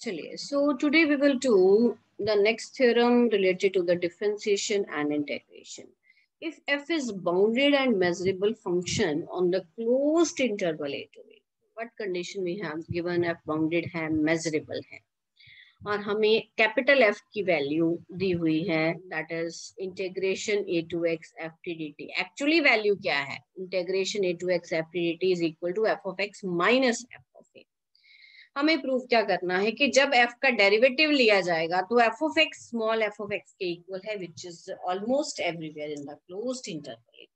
चलिए, so today we will do the next theorem related to the differentiation and integration. If f is bounded and measurable function on the closed interval a to b, what condition we have given f bounded है, measurable है, और हमें capital F की value दी हुई है, that is integration a to x f t dt. Actually value क्या है? Integration a to x f t dt is equal to f of x minus f of a. हमें prove क्या करना है कि जब f का डेरिवेटिव लिया जाएगा तो f of x small f of x के इक्वल है, which is almost everywhere in the closed interval.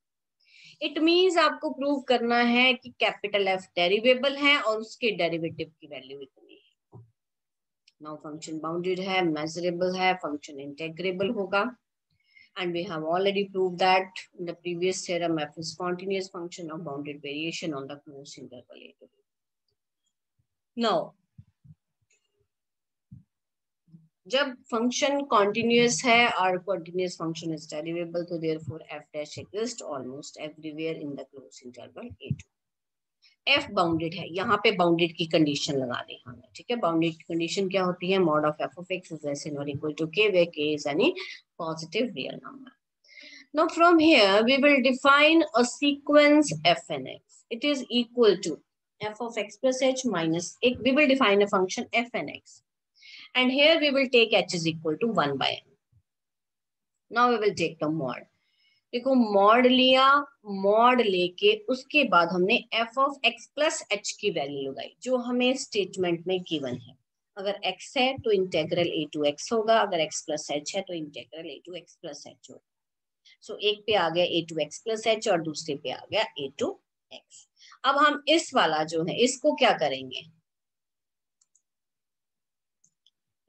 It means आपको प्रूव करना है कि कैपिटल F डेरिवेबल है और उसके डेरिवेटिव की वैल्यू इतनी है. नाउ फंक्शन बाउंडेड है, मेजरेबल है, फंक्शन इंटेग्रेबल होगा, and we have already proved that in the previous theorem f is continuous function of bounded variation on the closed interval a to b. Now जब function continuous है और continuous function is डेरिवेबल, तो therefore f dash exists almost everywhere in the closed interval a to b. f bounded है, यहाँ पे bounded की condition लगा दी हमने, ठीक है. बाउंडेड की कंडीशन क्या होती है? Mod of f of x is less than or equal to k where k is any positive real number. Now from here we will define a sequence f and x. It is equal to f of x plus h minus x. We will define a function f and x. And here we will take h is equal to 1 by n. Now we will take the mod. देखो mod लिया, mod लेके उसके बाद हमने f of x plus h की value लगाई जो हमें स्टेटमेंट में गिवन है. अगर x है तो इंटेग्रल a to x होगा, अगर x plus h है तो integral a to x plus h होगा. सो एक पे आ गया a to x plus h और दूसरे पे आ गया a to x. अब हम इस वाला जो है इसको क्या करेंगे?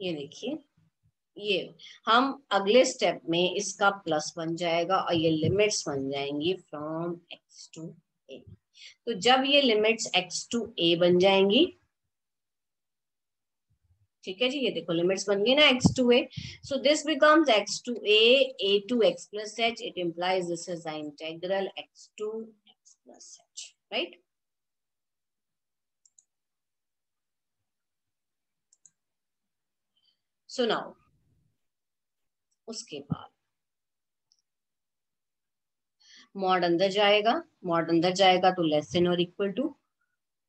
ये देखिए, ये हम अगले स्टेप में इसका प्लस बन जाएगा और ये लिमिट्स बन जाएंगी फ्रॉम x टू a. तो जब ये लिमिट्स x टू a बन जाएंगी, ठीक है जी, ये देखो लिमिट्स बन गई ना x to a. So this becomes x to a to x plus h. It implies this is the integral x to x plus h, right. So now उसके बाद मॉड अंदर जाएगा, मॉड अंदर जाएगा तो लेस देन और equal to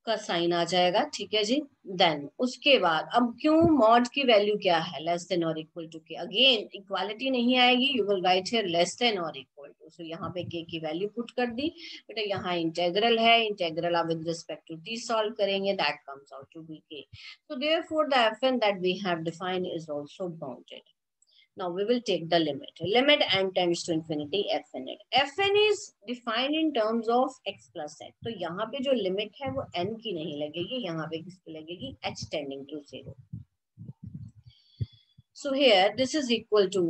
का sign आ जाएगा, ठीक है जी. देन उसके बाद अब क्यों मॉड की वैल्यू क्या है? लेस देन और इक्वल टू के. अगेन इक्वालिटी नहीं आएगी, you will write here less than और इक्वल टू. सो यहाँ पे के की वैल्यू पुट कर दी. बेटा यहाँ इंटेग्रल है, इंटेग्रल आप with respect to T solve करेंगे, that comes out to be K. So therefore the fn that we have defined is also bounded. Now we will take the limit. Limit n tends to infinity fn. Fn is defined in terms of x plus h. तो यहाँ पे जो limit है वो n की नहीं लगेगी, यहाँ पे किसकी लगेगी? h tending to 0. So here this is equal to,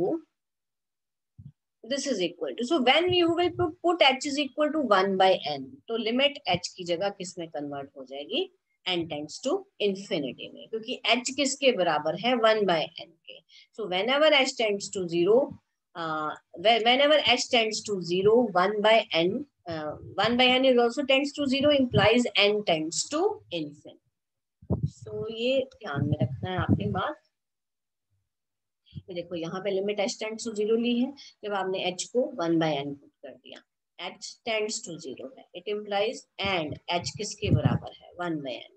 this is equal to. So when you will put h is equal to 1 by n, तो लिमिट h की जगह किस में कन्वर्ट हो जाएगी? n tends to infinity में, क्योंकि h किसके बराबर है? 1 by n के. So whenever h tends to 0, whenever h tends to 0, 1 by n, 1 by n is also tends to 0, implies n tends to infinity. So ये ध्यान में रखना है आपने बात. देखो यहाँ पे लिमिट h tends to 0 ली है, जब आपने h को 1 by n पुट कर दिया, h tends to 0 है, it implies and h किसके बराबर है? 1 by n.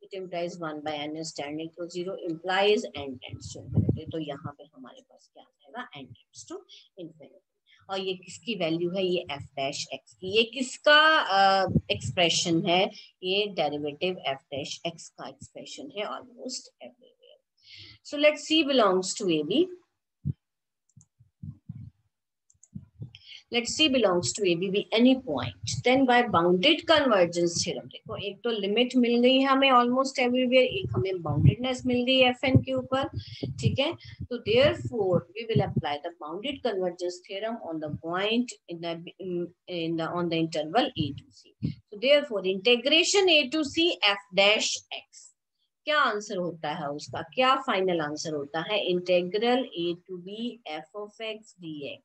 It implies 1 by n is tending to 0, implies n tends to infinity. तो यहाँ पे हमारे पास क्या आ जाएगा? n tends to infinity. और ये किसकी वैल्यू है? ये f dash x की. ये किसका एक्सप्रेशन है? ये डेरिवेटिव f dash x का एक्सप्रेशन है almost everywhere. So let C belongs to AB. Let C belongs to AB be any point. Then by bounded convergence theorem, देखो एक तो लिमिट मिल गई है हमें ऑलमोस्ट एवरीवेयर, एक हमें बाउंडेडनेस मिल गई है fn के ऊपर, ठीक है. तो therefore we will apply the bounded convergence theorem on the point on the interval a to c. So therefore integration a to c f dash x, क्या आंसर होता है उसका? क्या फाइनल आंसर होता है? Integral a to b f of x dx.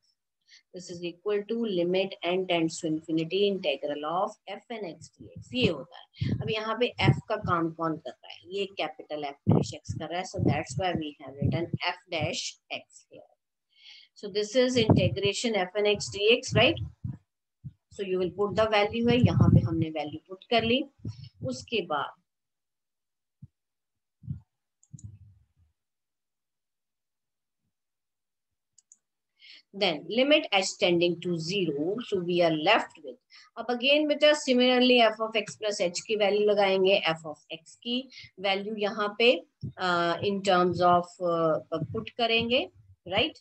This is equal to limit n tends to infinity integral of f and x dx. ये होता है. अब यहाँ पे f का काम कौन कर रहा है, ये कैपिटल F डैश x कर रहा है, so that's why we have written f dash x here. So this is integration f n x dx, right? So you will put the value है, यहाँ पे हमने वैल्यू पुट कर ली. उसके बाद then limit h tending to 0, so we are left with, अब again बेटा similarly f of x plus h की वैल्यू लगाएंगे. f of x की वैल्यू यहाँ पे इन टर्म्स ऑफ पुट करेंगे, राइट?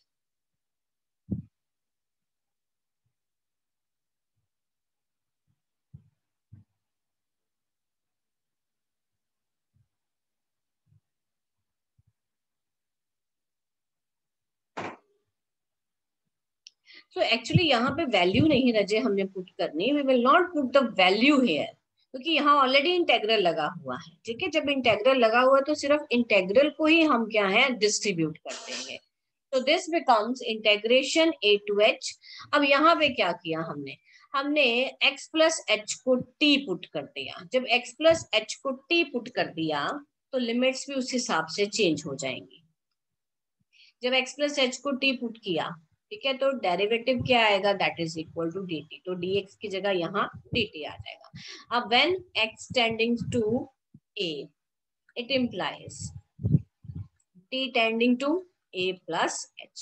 So एक्चुअली यहाँ पे वैल्यू नहीं रजे हमने पुट करनी. We will not put the value here, क्योंकि यहाँ ऑलरेडी इंटेग्रल लगा हुआ है. ठीक है, जब इंटेग्रल लगा हुआ है तो सिर्फ इंटेग्रल को ही हम क्या है डिस्ट्रीब्यूट कर देंगे. तो this becomes integration a to h. अब यहाँ पे क्या किया हमने x प्लस h को t पुट कर दिया. जब x प्लस h को t पुट कर दिया तो लिमिट्स भी उस हिसाब से चेंज हो जाएंगी. जब x प्लस h को t पुट किया, ठीक है, तो डेरिवेटिव क्या आएगा, that is equal to dt. तो dx की जगह यहाँ dt आ जाएगा. अब when x tending to a, it implies t tending to a plus h.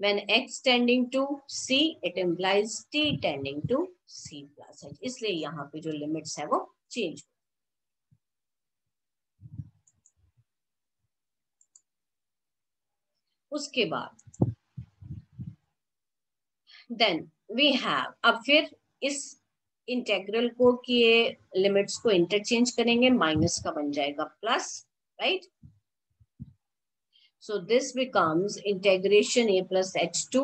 When x tending to c, it implies t tending to c plus h. इसलिए यहाँ पे जो लिमिट्स है वो चेंज. उसके बाद देन वी हैव, अब फिर इस इंटेग्रल को किए लिमिट्स को इंटरचेंज करेंगे, माइनस का बन जाएगा plus, right? So this becomes integration a plus h2.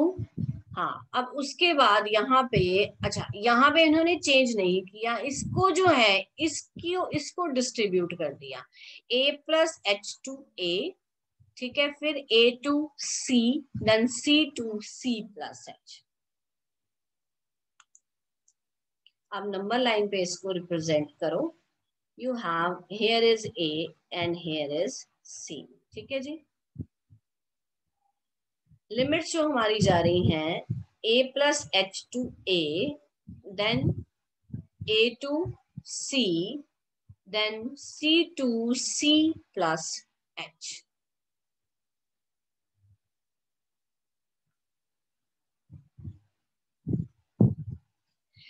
हाँ, अब उसके बाद यहाँ पे, अच्छा यहाँ पे इन्होंने चेंज नहीं किया, इसको जो है इसको डिस्ट्रीब्यूट कर दिया. a प्लस h2a, ठीक है, फिर a to c, then c to c plus h. अब नंबर लाइन पे इसको रिप्रेजेंट करो. You have here is a and here is c. ठीक है जी. लिमिट्स जो हमारी जा रही हैं a plus h to a, then a to c, then c to c plus h.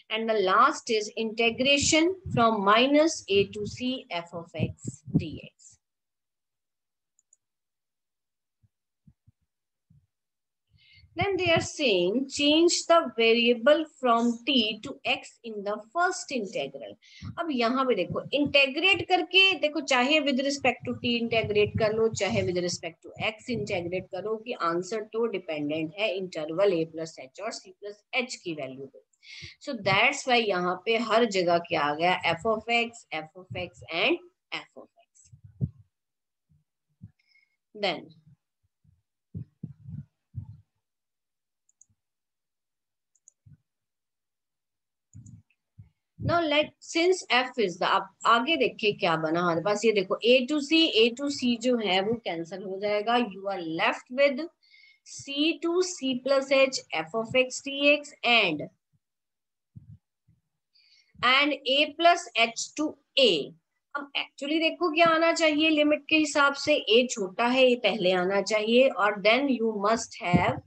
And the last is integration from minus a to c f of x dx. Then they are saying change the variable from t to x in the first integral. अब यहाँ पे देखो integrate करके देखो, चाहे with respect to t integrate कर लो, चाहे with respect to x integrate करो, कि आंसर तो डिपेंडेंट है इंटरवल a प्लस h और c प्लस h की वैल्यू पे. सो दैट्स वाई यहाँ पे हर जगह क्या आ गया, f of x and f of x. Then Now let since f is the, अब आगे देखिए क्या बना हमारे पास. ये देखो a to c जो है वो कैंसिल हो जाएगा. You are left with c to c plus h f of x dx and a plus h to a. अब एक्चुअली देखो क्या आना चाहिए लिमिट के हिसाब से, a छोटा है, a पहले आना चाहिए, और then you must have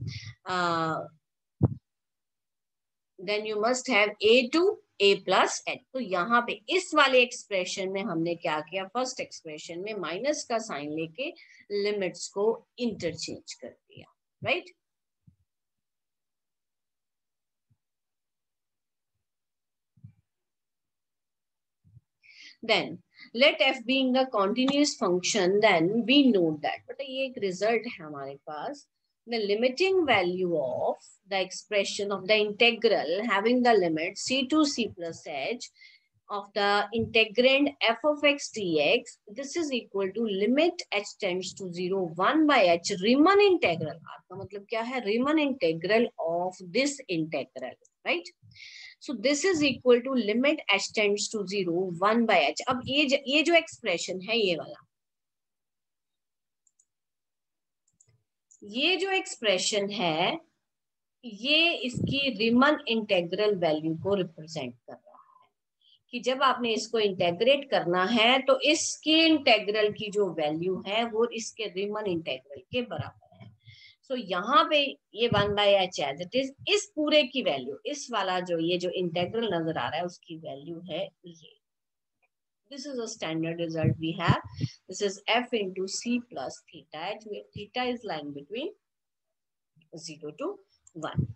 a to a plus h. तो यहाँ पे इस वाले एक्सप्रेशन में हमने क्या किया, फर्स्ट एक्सप्रेशन में माइनस का साइन लेके लिमिट्स को इंटरचेंज कर दिया, right? Then let f being a continuous function, then we note that, but ये एक रिजल्ट है हमारे पास, the limiting value of the expression of the integral having the limit c to c plus h of the integrand f of x dx, this is equal to limit h tends to 0 1 by h Riemann integral. आपका मतलब क्या है, Riemann integral of this integral, right? So this is equal to limit h tends to 0 1 by h. अब ये जो expression है ये वाला, ये जो एक्सप्रेशन है ये इसकी रिमन इंटेग्रल वैल्यू को रिप्रेजेंट कर रहा है कि जब आपने इसको इंटेग्रेट करना है तो इसके इंटेग्रल की जो वैल्यू है वो इसके रिमन इंटेग्रल के बराबर है। सो यहाँ पे ये 1 by h as it is, इस पूरे की वैल्यू, इस वाला जो ये जो इंटेग्रल नजर आ रहा है उसकी वैल्यू है ये। This is a standard result we have. This is f into c plus theta h, where theta is lying between 0 to 1.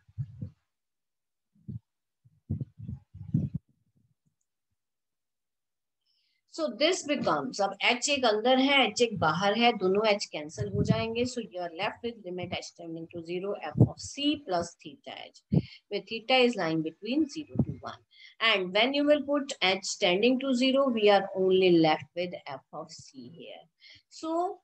So this becomes, अब h एक अंदर है h एक बाहर है, दोनों h कैंसिल हो जाएंगे. So you are left with limit h tending to 0 f of c plus theta h, where theta is lying between 0 to 1. And when you will put h tending to 0, we are only left with f of c here. So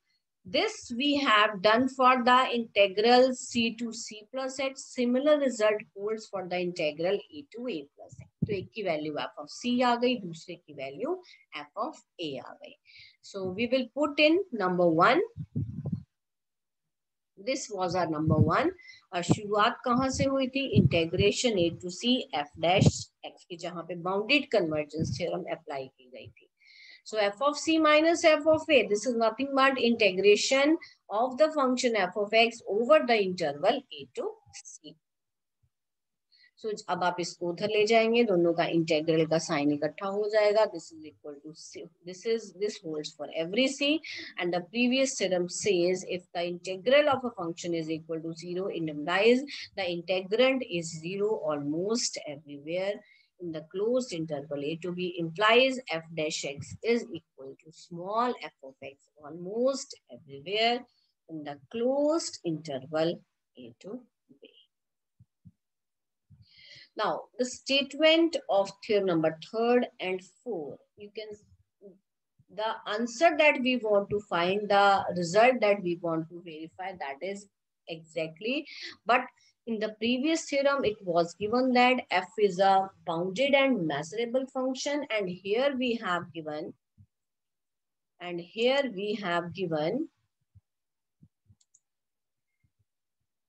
this we have done for the integral c to c plus h. Similar result holds for the integral a to a plus h. तो एक की value f of c आ गई, दूसरे की value f of a आ गई. So we will put in number 1. This was our number 1. और शुरुआत कहाँ से हुई थी? Integration a to c f dash x की, जहाँ पे बाउंडेड कन्वर्जेंस थ्योरम अप्लाई की गई थी. So f of c minus f of a, this is nothing but integration of the function f of x over the interval a to c. So अब आप इसको उधर ले जाएंगे, दोनों का इंटेग्रल का साइन इकट्ठा हो जाएगा. This is equal to c. This holds for every c, and the previous theorem says if the integral of a function is equal to 0, it implies the integrand is 0 almost everywhere. In the closed interval a to b implies f dash x is equal to small f of x almost everywhere in the closed interval a to b. Now the statement of theorem number 3 and 4, you can, the answer that we want to find, the result that we want to verify, that is exactly, but in the previous theorem, it was given that f is a bounded and measurable function, and here we have given,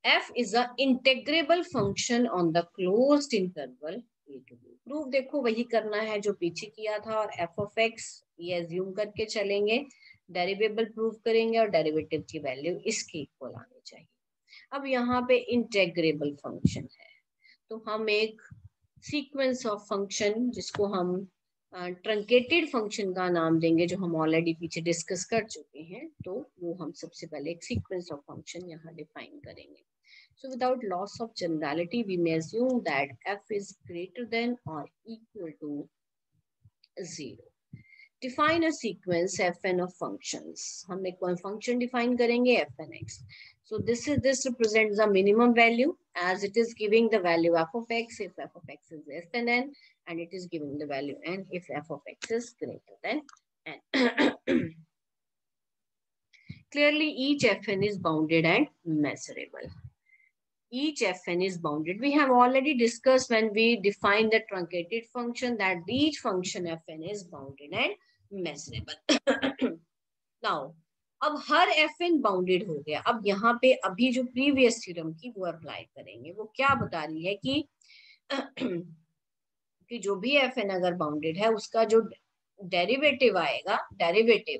f is a integrable function on the closed interval a to b. Proof देखो वही करना है जो पीछे किया था, और f of x ये एज्यूम करके चलेंगे, डेरिवेबल प्रूफ करेंगे और डेरिवेटिव की वैल्यू इसके इक्वल आनी चाहिए. अब यहाँ पे इंटेग्रेबल फंक्शन है, तो हम एक सीक्वेंस ऑफ फंक्शन जिसको हम ट्रंकेटेड फंक्शन का नाम देंगे, जो हम ऑलरेडी पीछे डिस्कस कर चुके हैं, तो वो हम सबसे पहले एक सीक्वेंस ऑफ फंक्शन यहाँ डिफाइन करेंगे. So without loss of generality, we may assume that f is greater than or equal to 0. Define a sequence fn of functions. हम एक कोई function define करेंगे fn x. So this represents the minimum value, as it is giving the value f of x if f of x is less than n, and it is giving the value n if f of x is greater than n. Clearly, each fn is bounded and measurable. Each fn is bounded. We have already discussed when we define the truncated function that each function fn is bounded and measurable. Now, अब हर fn bounded हो गया. अब यहाँ पे अभी जो previous theorem की वो अप्लाई करेंगे. वो क्या बता रही है कि जो भी fn अगर बाउंडेड है उसका जो डेरिवेटिव आएगा, डेरिवेटिव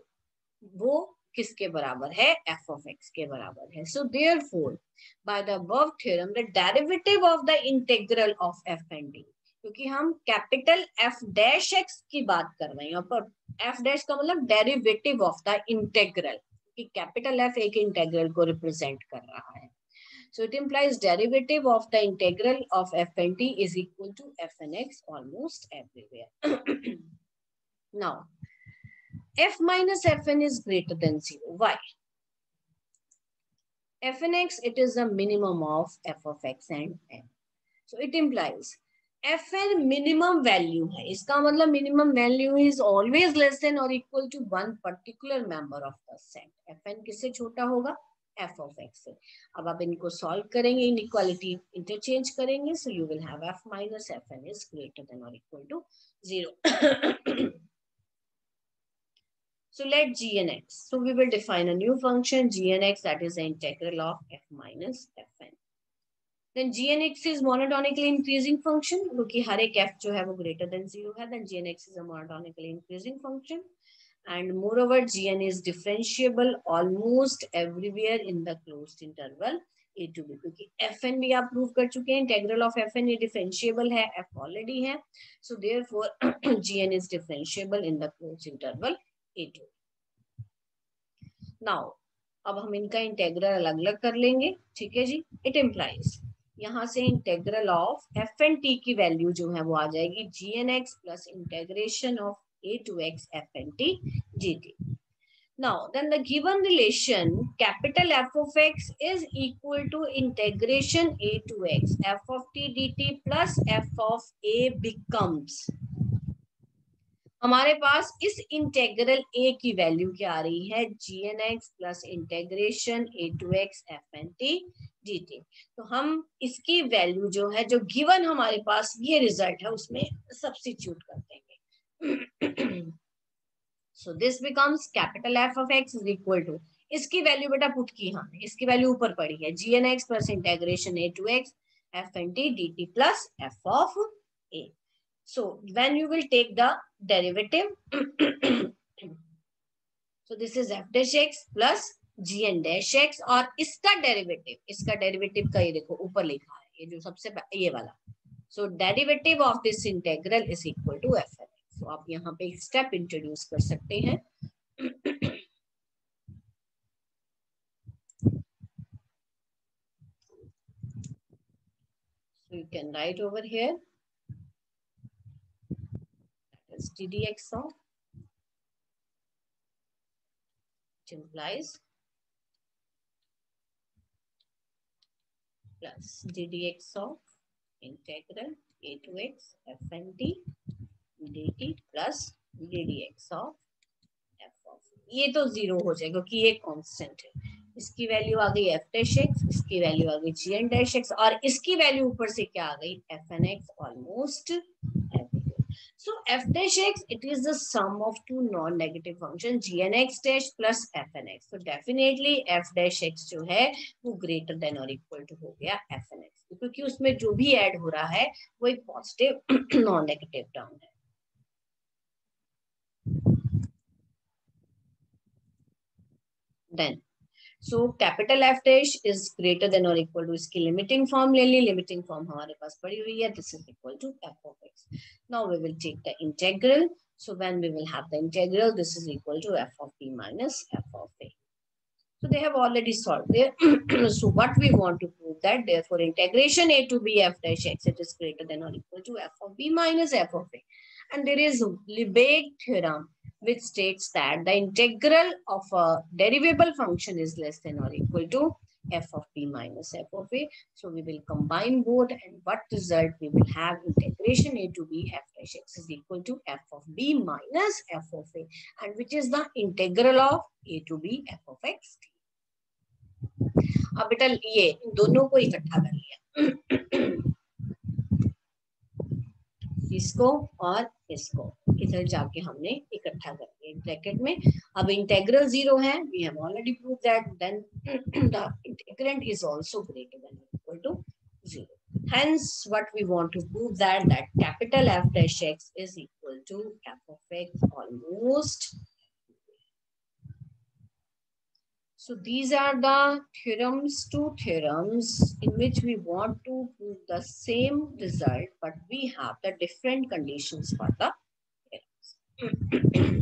वो किसके बराबर है? f of x के बराबर है. So therefore, by the above theorem, the derivative of the integral of f and d, क्योंकि हम कैपिटल f dash x की बात कर रहे हैं, यहाँ पर f dash का मतलब डेरिवेटिव ऑफ द इंटेग्रल, कि कैपिटल f एक इंटेग्रल को रिप्रेजेंट कर रहा है. So it implies derivative of the integral of f and d is equal to f and x almost everywhere. Now, f minus fn is greater than 0. Why? Fn x, it is the minimum of f of x and n. So it implies fn minimum value है. इसका मतलब minimum value is always less than or equal to one particular member of the set. fn किससे छोटा होगा? f of x से। अब आप इनको सॉल्व करेंगे, इनइक्वालिटी इंटरचेंज करेंगे, so you will have f minus fn is greater than or equal to 0. So let g and x. So we will define a new function g and x, that is the integral of f minus fn. Then g and x is monotonically increasing function, क्योंकि हर एक f जो है वो greater than 0 है, then g and x is a monotonically increasing function. And moreover, gn is differentiable almost everywhere in the closed interval a to b, क्योंकि fn भी आप prove कर चुके हैं, इंटेग्रल ऑफ fn ये डिफरेंशिएबल है, f already है, so therefore gn is differentiable in the closed interval a to b. Now अब हम इनका इंटेग्रल अलग अलग कर लेंगे, ठीक है जी. इट इम्प्लाइज यहाँ से integral of F N T की वैल्यू जो है वो आ जाएगी G N X plus integration of a to x f and t dt. Now then the given relation capital F of x is equal to integration a to x f of t dt plus f of a becomes, हमारे पास इस integral a की value क्या आ रही है, G N X plus integration a to x f and t dt. तो हम इसकी वैल्यू जो है, जो गिवन हमारे पास ये रिजल्ट है, उसमें सब्स्टिट्यूट कर देंगे. So this becomes capital F of x is equal to, इसकी वैल्यू बेटा पुट की हमने, इसकी वैल्यू ऊपर पड़ी है, G N X plus integration a to x f and t dt plus f of a. So when you will take the derivative, so this is f dash x plus g n dash x, और इसका derivative का ये देखो ऊपर लिखा है, ये जो सबसे ये वाला. So derivative of this integral is equal to f n. तो आप यहाँ पे एक स्टेप इंट्रोड्यूस कर सकते हैं. So you can write over here, that is ddx of, it implies plus ddx of integral a to x f and t dt plus ddx of f of, ये तो जीरो हो जाएगा क्योंकि ये constant है. इसकी वैल्यू आ गई f dash x, इसकी वैल्यू आ गई g n डैश x, और इसकी वैल्यू ऊपर से क्या आ गई f n x almost everywhere. So f dash x it is the sum of two non negative function g n x dash plus f n x. तो definitely f dash x जो है वो greater than और equal to हो गया f n x, क्योंकि उसमें जो भी ऐड हो रहा है वो एक पॉजिटिव नॉन नेगेटिव टर्म है. Then so capital F dash is greater than or equal to, इसकी लिमिटिंग फॉर्म ले ली, लिमिटिंग फॉर्म हमारे पास पड़ी हुई है, this is equal to f of x. Now we will take the integral. So when we will have the integral, this is equal to f of b minus f of a. So they have already solved there. So what we want to prove that, therefore integration a to b f dash x, it is greater than or equal to f of b minus f of a. And there is Lebesgue theorem which states that the integral of a derivable function is less than or equal to f of b minus f of a. So we will combine both, and what result we will have, integration a to b f dash x is equal to f of b minus f of a, and which is the integral of a to b f of x. अब बेटा ये इन दोनों को इकट्ठा कर लिया, इसको और इसको इधर जाके हमने इकट्ठा कर दिया ब्रैकेट में. अब इंटेग्रल 0 है, we have already proved that, then the integrand is also greater than or equal to 0. Hence what we want to prove that capital F dash x is equal to f of x almost. So these are the theorems, two theorems in which we want to prove the same result, but we have the different conditions for the theorems.